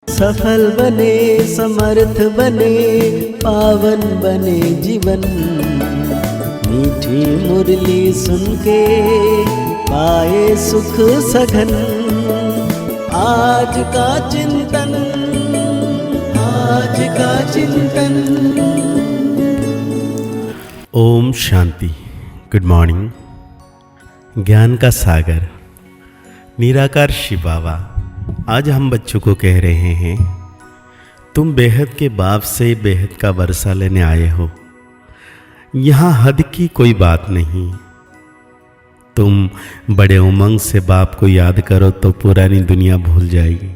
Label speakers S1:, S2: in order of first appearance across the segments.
S1: सफल बने, समर्थ बने, पावन बने जीवन। मीठी मुरली सुन के पाए सुख सघन। आज का चिंतन, आज का चिंतन।
S2: ओम शांति। Good morning. ज्ञान का सागर निराकार शिव बाबा आज हम बच्चों को कह रहे हैं, तुम बेहद के बाप से बेहद का वर्षा लेने आए हो। यहाँ हद की कोई बात नहीं। तुम बड़े उमंग से बाप को याद करो तो पुरानी दुनिया भूल जाएगी।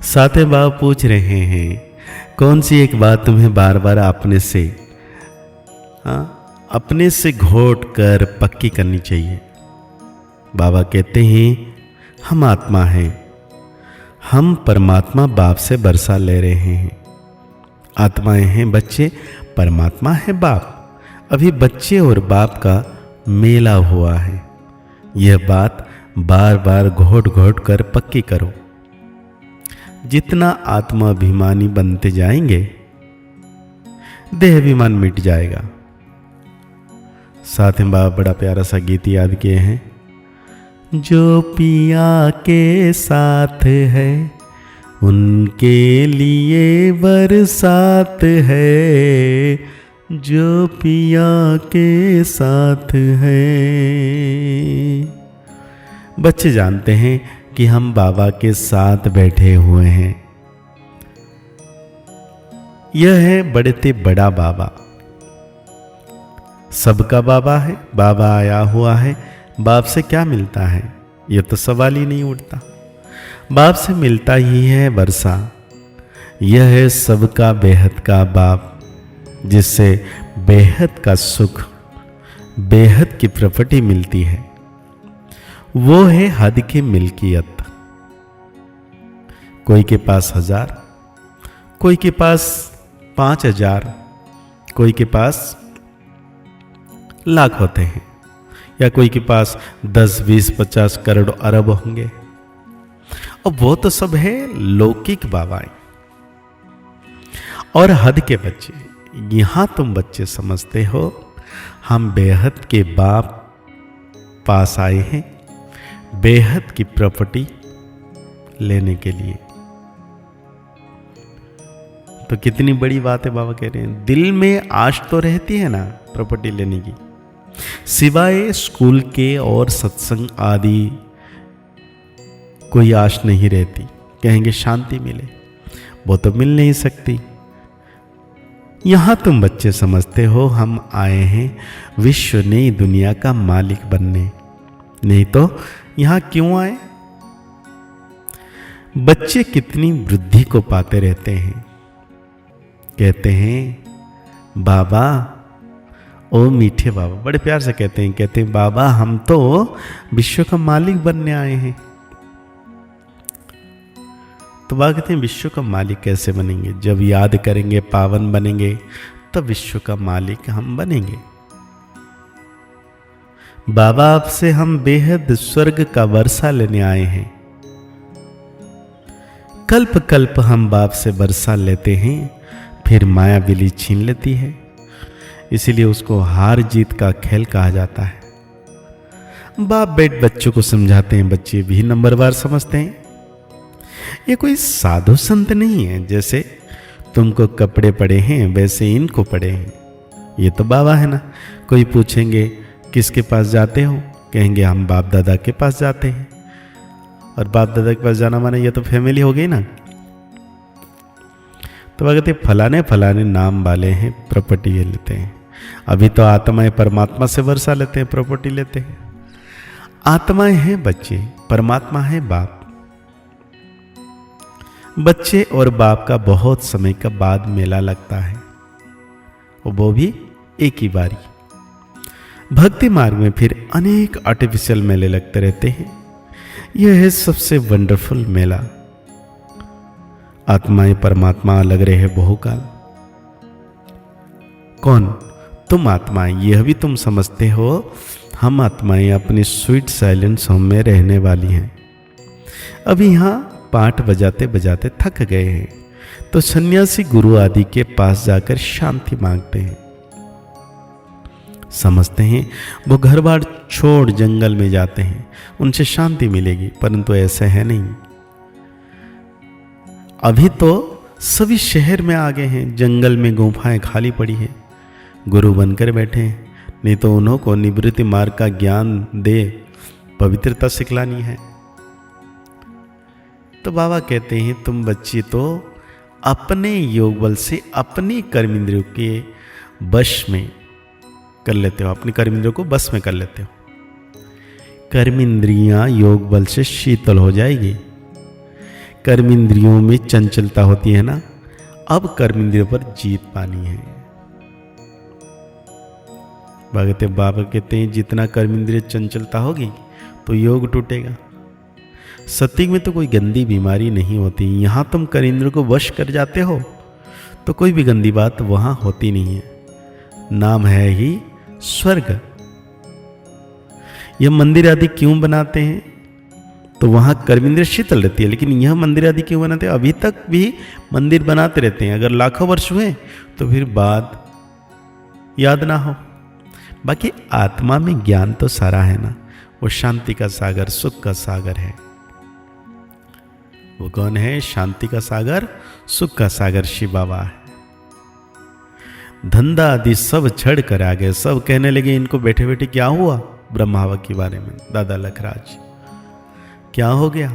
S2: साथे बाप पूछ रहे हैं, कौन सी एक बात तुम्हें बार बार अपने से घोट कर पक्की करनी चाहिए। बाबा कहते हैं, हम आत्मा हैं, हम परमात्मा बाप से वर्षा ले रहे हैं। आत्माएं हैं बच्चे, परमात्मा है बाप। अभी बच्चे और बाप का मेला हुआ है। यह बात बार बार घोट घोट कर पक्की करो। जितना आत्माभिमानी बनते जाएंगे, देह अभिमान मिट जाएगा। साथ में बाबा बड़ा प्यारा सा गीत याद किए हैं, जो पिया के साथ है उनके लिए बरसात है, जो पिया के साथ है। बच्चे जानते हैं कि हम बाबा के साथ बैठे हुए हैं। यह है बड़े ते बड़ा बाबा, सबका बाबा है। बाबा आया हुआ है, बाप से क्या मिलता है यह तो सवाल ही नहीं उठता। बाप से मिलता ही है वर्षा। यह है सबका बेहद का बाप, जिससे बेहद का सुख, बेहद की प्रॉपर्टी मिलती है। वो है हद की मिल्कियत। कोई के पास 1000, कोई के पास 5000, कोई के पास लाख होते हैं, या कोई के पास 10, 20, 50 करोड़ अरब होंगे। और वो तो सब है लौकिक बाबाएं और हद के बच्चे। यहां तुम बच्चे समझते हो हम बेहद के बाप पास आए हैं, बेहद की प्रॉपर्टी लेने के लिए। तो कितनी बड़ी बात है बाबा कह रहे हैं। दिल में आश तो रहती है ना प्रॉपर्टी लेने की, सिवाय स्कूल के और सत्संग आदि कोई आश नहीं रहती। कहेंगे शांति मिले, वो तो मिल नहीं सकती। यहां तुम बच्चे समझते हो हम आए हैं विश्व नई दुनिया का मालिक बनने। नहीं तो यहां क्यों आए। बच्चे कितनी वृद्धि को पाते रहते हैं। कहते हैं बाबा, ओ मीठे बाबा, बड़े प्यार से कहते हैं बाबा हम तो विश्व का मालिक बनने आए हैं। तो बाबा कहते हैं विश्व का मालिक कैसे बनेंगे। जब याद करेंगे, पावन बनेंगे, तब विश्व का मालिक हम बनेंगे। बाबा आपसे हम बेहद स्वर्ग का वर्षा लेने आए हैं। कल्प कल्प हम बाप से वर्षा लेते हैं, फिर माया बिली छीन लेती है। इसीलिए उसको हार जीत का खेल कहा जाता है। बाप बेट बच्चों को समझाते हैं, बच्चे भी नंबरवार समझते हैं। ये कोई साधु संत नहीं है, जैसे तुमको कपड़े पड़े हैं वैसे इनको पड़े हैं। ये तो बाबा है ना। कोई पूछेंगे किसके पास जाते हो, कहेंगे हम बाप दादा के पास जाते हैं। और बाप दादा के पास जाना माने ये तो फैमिली हो गई ना। तो वह कहते फलाने फलाने नाम वाले हैं, प्रॉपर्टी ये लेते हैं। अभी तो आत्माएं परमात्मा से वर्षा लेते हैं, प्रॉपर्टी लेते हैं। आत्माएं हैं बच्चे, परमात्मा है बाप। बच्चे और बाप का बहुत समय का बाद मेला लगता है, वो भी एक ही बारी। भक्ति मार्ग में फिर अनेक आर्टिफिशियल मेले लगते रहते हैं। यह है सबसे वंडरफुल मेला। आत्माएं परमात्मा अलग रहे बहुकाल। कौन? तुम आत्माएं। यह भी तुम समझते हो हम आत्माएं अपनी स्वीट साइलेंस होम में रहने वाली हैं। अभी यहाँ पाठ बजाते बजाते थक गए हैं, तो सन्यासी गुरु आदि के पास जाकर शांति मांगते हैं। समझते हैं वो घर बार छोड़ जंगल में जाते हैं, उनसे शांति मिलेगी, परंतु ऐसा है नहीं। अभी तो सभी शहर में आ गए हैं, जंगल में गुफाएं खाली पड़ी है, गुरु बनकर बैठे हैं, नहीं तो उन्हों को निवृत्ति मार्ग का ज्ञान दे, पवित्रता सिखलानी है। तो बाबा कहते हैं तुम बच्चे तो अपने योग बल से अपनी कर्मेंद्रियों के वश में कर लेते हो, अपनी कर्मेंद्रियों को बस में कर लेते हो। कर्मेंद्रियां योग बल से शीतल हो जाएगी। कर्मेंद्रियों में चंचलता होती है ना, अब कर्मेंद्रियों पर जीत पानी है। बाबा कहते हैं जितना कर्मेंद्रिय चंचलता होगी तो योग टूटेगा। सत्युग में तो कोई गंदी बीमारी नहीं होती, यहां तुम कर्मेंद्रियों को वश कर जाते हो तो कोई भी गंदी बात वहां होती नहीं है। नाम है ही स्वर्ग। यह मंदिर आदि क्यों बनाते हैं? तो वहां कर्मेंद्रिय शीतल रहती है, लेकिन यह मंदिर आदि क्यों बनाते हैं? अभी तक भी मंदिर बनाते रहते हैं, अगर लाखों वर्ष हुए तो फिर बात याद ना हो। बाकी आत्मा में ज्ञान तो सारा है ना, वो शांति का सागर, सुख का सागर है। वो कौन है? शांति का सागर, सुख का सागर शिव बाबा है। धंधा आदि सब छड़ कर आ गए, सब कहने लगे इनको बैठे बैठे क्या हुआ ब्रह्मावा के बारे में। दादा लखराज क्या हो गया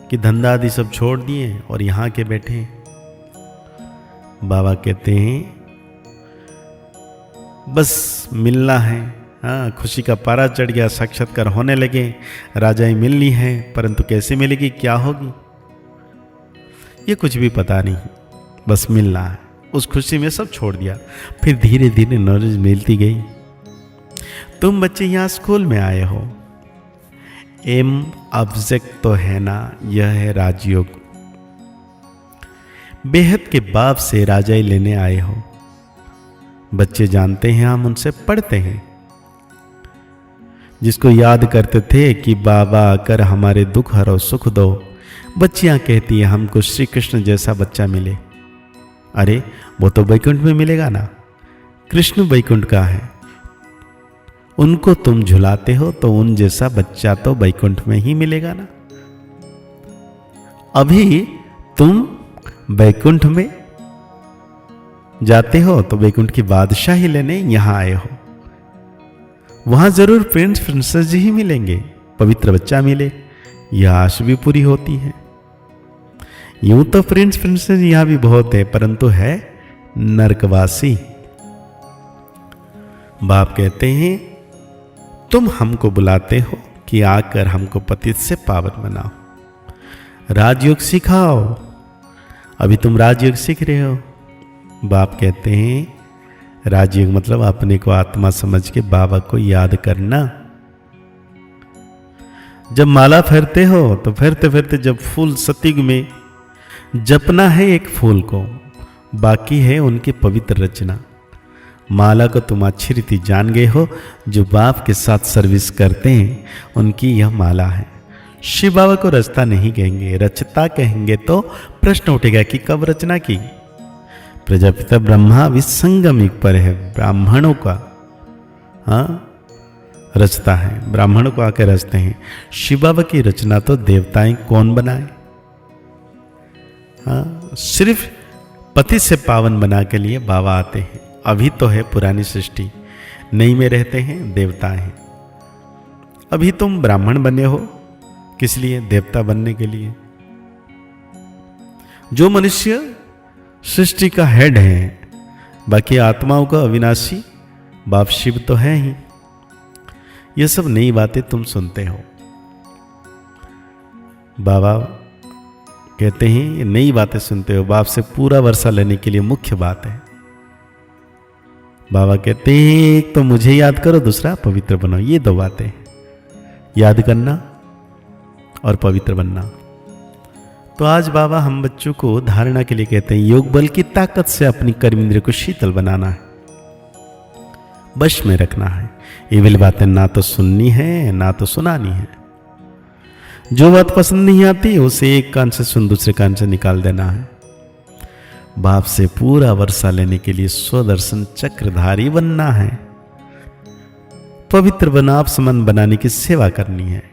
S2: कि धंधा आदि सब छोड़ दिए और यहां के बैठे। बाबा कहते हैं बस मिलना है, हाँ खुशी का पारा चढ़ गया, साक्षात्कार होने लगे, राजाएं मिलनी है, परंतु कैसे मिलेगी, क्या होगी, ये कुछ भी पता नहीं, बस मिलना है। उस खुशी में सब छोड़ दिया। फिर धीरे धीरे नॉलेज मिलती गई। तुम बच्चे यहाँ स्कूल में आए हो, एम ऑब्जेक्ट तो है ना, यह है राजयोग। बेहद के बाप से राजाई लेने आए हो। बच्चे जानते हैं, हम उनसे पढ़ते हैं, जिसको याद करते थे कि बाबा आकर हमारे दुख हरो सुख दो। बच्चियां कहती हैं हमको श्री कृष्ण जैसा बच्चा मिले। अरे वो तो वैकुंठ में मिलेगा ना, कृष्ण वैकुंठ का है, उनको तुम झुलाते हो तो उन जैसा बच्चा तो वैकुंठ में ही मिलेगा ना। अभी तुम वैकुंठ में जाते हो तो वैकुंठ की बादशाही लेने यहां आए हो, वहां जरूर प्रिंस प्रिंसेस ही मिलेंगे, पवित्र बच्चा मिले, यह आश भी पूरी होती है। यूं तो प्रिंस प्रिंसेस यहां भी बहुत है, परंतु है नरकवासी। बाप कहते हैं तुम हमको बुलाते हो कि आकर हमको पतित से पावन बनाओ, राजयोग सिखाओ। अभी तुम राजयोग सीख रहे हो। बाप कहते हैं राजयोग मतलब अपने को आत्मा समझ के बाबा को याद करना। जब माला फेरते हो तो फेरते फेरते जब फूल सत्युग में जपना है एक फूल को, बाकी है उनकी पवित्र रचना। माला को तुम अच्छी रीति जान गए हो, जो बाप के साथ सर्विस करते हैं उनकी यह माला है। शिव बाबा को रचता नहीं कहेंगे, रचता कहेंगे तो प्रश्न उठेगा कि कब रचना की। प्रजापिता ब्रह्मा विसंगम युग पर है, ब्राह्मणों का रचता है, ब्राह्मणों को आकर रचते हैं। शिव बाबा की रचना तो देवताएं कौन बनाए, सिर्फ पति से पावन बना के लिए बाबा आते हैं। अभी तो है पुरानी सृष्टि, नई में रहते हैं देवता हैं। अभी तुम ब्राह्मण बने हो, किस लिए? देवता बनने के लिए। जो मनुष्य सृष्टि का हेड है, बाकी आत्माओं का अविनाशी बाप शिव तो है ही। ये सब नई बातें तुम सुनते हो। बाबा कहते हैं ये नई बातें सुनते हो, बाप से पूरा वर्षा लेने के लिए मुख्य बात है। बाबा कहते हैं एक तो मुझे याद करो, दूसरा पवित्र बनो। ये दो बातें, याद करना और पवित्र बनना। तो आज बाबा हम बच्चों को धारणा के लिए कहते हैं योग बल की ताकत से अपनी कर्मेंद्रिय को शीतल बनाना है, वश में रखना है। ये वाली बातें ना तो सुननी है ना तो सुनानी है। जो बात पसंद नहीं आती उसे एक कान से सुन दूसरे कान से निकाल देना है। बाप से पूरा वर्षा लेने के लिए स्वदर्शन चक्रधारी बनना है। पवित्र बनाप संबंध बनाने की सेवा करनी है।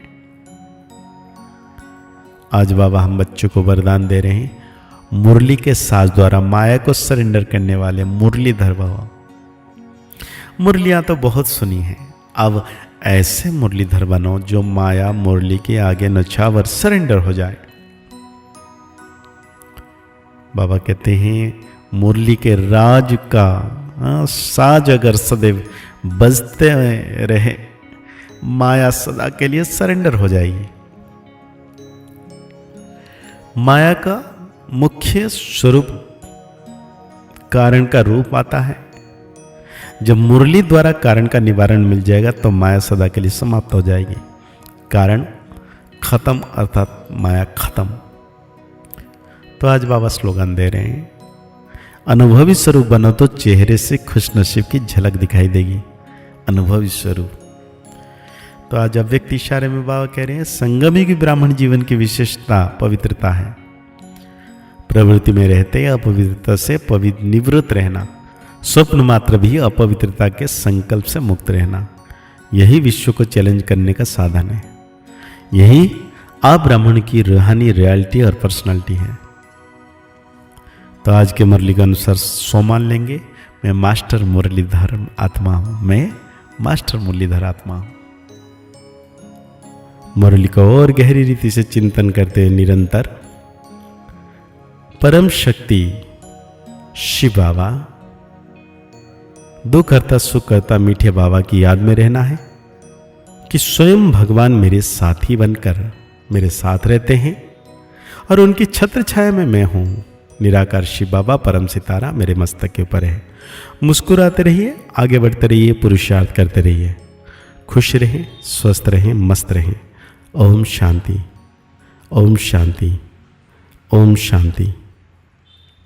S2: आज बाबा हम बच्चों को वरदान दे रहे हैं, मुरली के साज द्वारा माया को सरेंडर करने वाले मुरलीधर बाबा। मुरलियां तो बहुत सुनी हैं, अब ऐसे मुरलीधर बनो जो माया मुरली के आगे नछावर सरेंडर हो जाए। बाबा कहते हैं मुरली के राज का साज अगर सदैव बजते रहे, माया सदा के लिए सरेंडर हो जाएगी। माया का मुख्य स्वरूप कारण का रूप आता है। जब मुरली द्वारा कारण का निवारण मिल जाएगा तो माया सदा के लिए समाप्त हो जाएगी। कारण खत्म अर्थात माया खत्म। तो आज बाबा स्लोगन दे रहे हैं, अनुभवी स्वरूप बनो तो चेहरे से खुशनसीब की झलक दिखाई देगी। अनुभवी स्वरूप। तो आज अव्यक्त इशारे में बाबा कह रहे हैं, संगमी की ब्राह्मण जीवन की विशेषता पवित्रता है। प्रवृत्ति में रहते अपवित्रता से निवृत्त रहना, स्वप्न मात्र भी अपवित्रता के संकल्प से मुक्त रहना, यही विश्व को चैलेंज करने का साधन है। यही आप ब्राह्मण की रूहानी रियलिटी और पर्सनालिटी है। तो आज के मुरली के अनुसार सोमान लेंगे, मैं मास्टर मुरलीधर आत्मा हूं, मैं मास्टर मुरलीधर आत्मा हूं। मुरली को और गहरी रीति से चिंतन करते हुए निरंतर परम शक्ति शिव बाबा, दुख करता सुख करता मीठे बाबा की याद में रहना है कि स्वयं भगवान मेरे साथी बनकर मेरे साथ रहते हैं और उनकी छत्र छाया में मैं हूं। निराकार शिव बाबा परम सितारा मेरे मस्तक के ऊपर है। मुस्कुराते रहिए, आगे बढ़ते रहिए, पुरुषार्थ करते रहिए, खुश रहें, स्वस्थ रहें, मस्त रहें। ओम शांति, ओम शांति, ओम शांति।